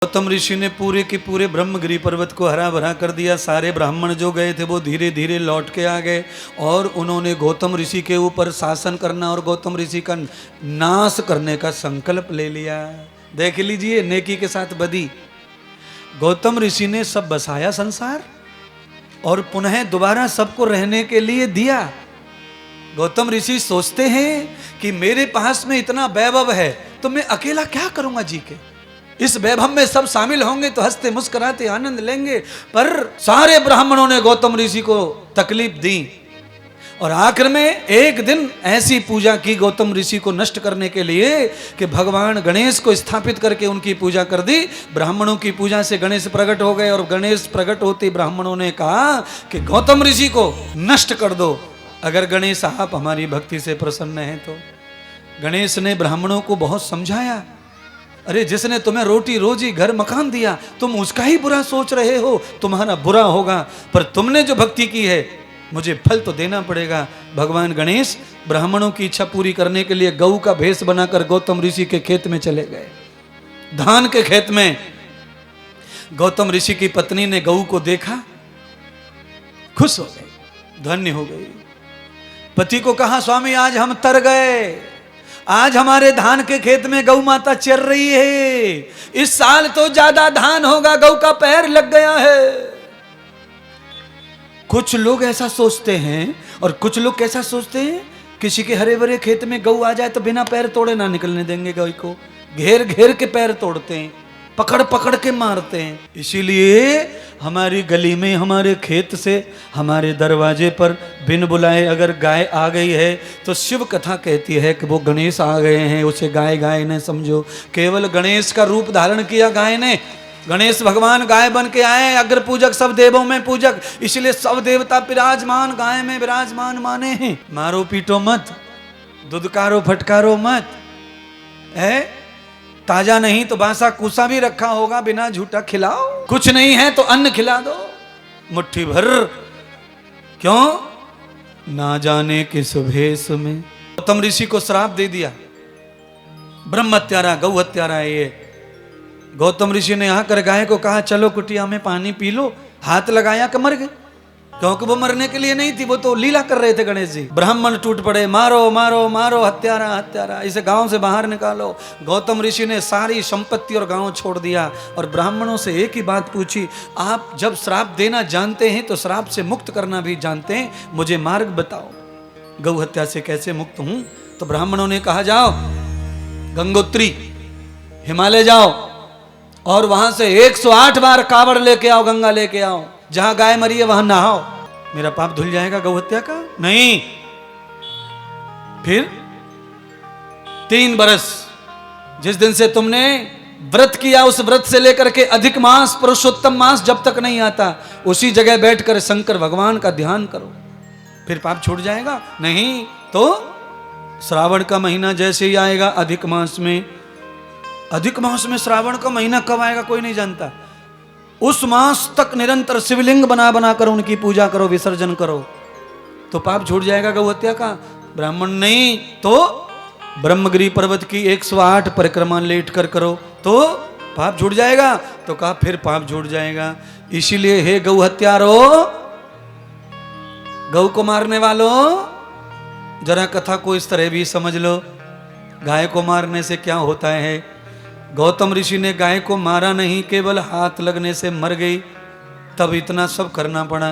गौतम ऋषि ने पूरे के पूरे ब्रह्मगिरि पर्वत को हरा भरा कर दिया। सारे ब्राह्मण जो गए थे वो धीरे धीरे लौट के आ गए और उन्होंने गौतम ऋषि के ऊपर शासन करना और गौतम ऋषि का नाश करने का संकल्प ले लिया। देख लीजिए नेकी के साथ बदी। गौतम ऋषि ने सब बसाया संसार और पुनः दोबारा सबको रहने के लिए दिया। गौतम ऋषि सोचते हैं कि मेरे पास में इतना वैभव है तो मैं अकेला क्या करूंगा जी के। इस वैभव में सब शामिल होंगे तो हंसते मुस्कुराते आनंद लेंगे। पर सारे ब्राह्मणों ने गौतम ऋषि को तकलीफ दी और आखिर में एक दिन ऐसी पूजा की गौतम ऋषि को नष्ट करने के लिए कि भगवान गणेश को स्थापित करके उनकी पूजा कर दी। ब्राह्मणों की पूजा से गणेश प्रकट हो गए और गणेश प्रकट होते ब्राह्मणों ने कहा कि गौतम ऋषि को नष्ट कर दो, अगर गणेश आप हमारी भक्ति से प्रसन्न हैं तो। गणेश ने ब्राह्मणों को बहुत समझाया, अरे जिसने तुम्हें रोटी रोजी घर मकान दिया तुम उसका ही बुरा सोच रहे हो, तुम्हारा बुरा होगा, पर तुमने जो भक्ति की है मुझे फल तो देना पड़ेगा। भगवान गणेश ब्राह्मणों की इच्छा पूरी करने के लिए गऊ का भेष बनाकर गौतम ऋषि के खेत में चले गए। धान के खेत में गौतम ऋषि की पत्नी ने गऊ को देखा, खुश हो गई, धन्य हो गई। पति को कहा, स्वामी आज हम तर गए, आज हमारे धान के खेत में गौ माता चर रही है, इस साल तो ज्यादा धान होगा, गौ का पैर लग गया है। कुछ लोग ऐसा सोचते हैं और कुछ लोग कैसा सोचते हैं, किसी के हरे भरे खेत में गौ आ जाए तो बिना पैर तोड़े ना निकलने देंगे, गौ को घेर घेर के पैर तोड़ते हैं, पकड़ पकड़ के मारते हैं। इसीलिए हमारी गली में, हमारे खेत से, हमारे दरवाजे पर बिन बुलाए अगर गाय आ गई है तो शिव कथा कहती है कि वो गणेश आ गए हैं, उसे गाय गाय न समझो। केवल गणेश का रूप धारण किया गाय ने। गणेश भगवान गाय बन के आए, अग्र पूजक सब देवों में पूजक, इसलिए सब देवता विराजमान गाय में विराजमान माने हैं। मारो पीटो मत, दुदकारो फटकारो मत, है ताजा नहीं तो बासा कूसा भी रखा होगा, बिना झूठा खिलाओ। कुछ नहीं है तो अन्न खिला दो मुट्ठी भर। क्यों? ना जाने किस भेष में। गौतम ऋषि को श्राप दे दिया, ब्रह्म हत्यारा गौ हत्यारा है ये। गौतम ऋषि ने आकर गाय को कहा चलो कुटिया में पानी पी लो, हाथ लगाया कि मर गए, क्योंकि वो मरने के लिए नहीं थी, वो तो लीला कर रहे थे गणेश जी। ब्राह्मण टूट पड़े, मारो मारो मारो, हत्यारा हत्यारा, इसे गांव से बाहर निकालो। गौतम ऋषि ने सारी संपत्ति और गांव छोड़ दिया और ब्राह्मणों से एक ही बात पूछी, आप जब श्राप देना जानते हैं तो श्राप से मुक्त करना भी जानते हैं, मुझे मार्ग बताओ, गौ हत्या से कैसे मुक्त हूं। तो ब्राह्मणों ने कहा जाओ गंगोत्री हिमालय जाओ और वहां से 108 बार कावड़ लेके आओ, गंगा लेके आओ, जहां गाय मरी है वहां नहाओ, मेरा पाप धुल जाएगा गौ हत्या का। नहीं, फिर 3 बरस जिस दिन से तुमने व्रत किया उस व्रत से लेकर के अधिक मास पुरुषोत्तम मास जब तक नहीं आता उसी जगह बैठकर शंकर भगवान का ध्यान करो, फिर पाप छूट जाएगा। नहीं तो श्रावण का महीना जैसे ही आएगा, अधिक मास में श्रावण का महीना कब आएगा कोई नहीं जानता, उस मास तक निरंतर शिवलिंग बना बना कर उनकी पूजा करो, विसर्जन करो, तो पाप छूट जाएगा गौ हत्या का। ब्राह्मण नहीं तो ब्रह्मगिरि पर्वत की 108 परिक्रमा लेट कर करो तो पाप छूट जाएगा। तो कहा फिर पाप छूट जाएगा। इसीलिए हे गौ हत्यारो, गौ को मारने वालों, जरा कथा को इस तरह भी समझ लो, गाय को मारने से क्या होता है। गौतम ऋषि ने गाय को मारा नहीं, केवल हाथ लगने से मर गई, तब इतना सब करना पड़ा।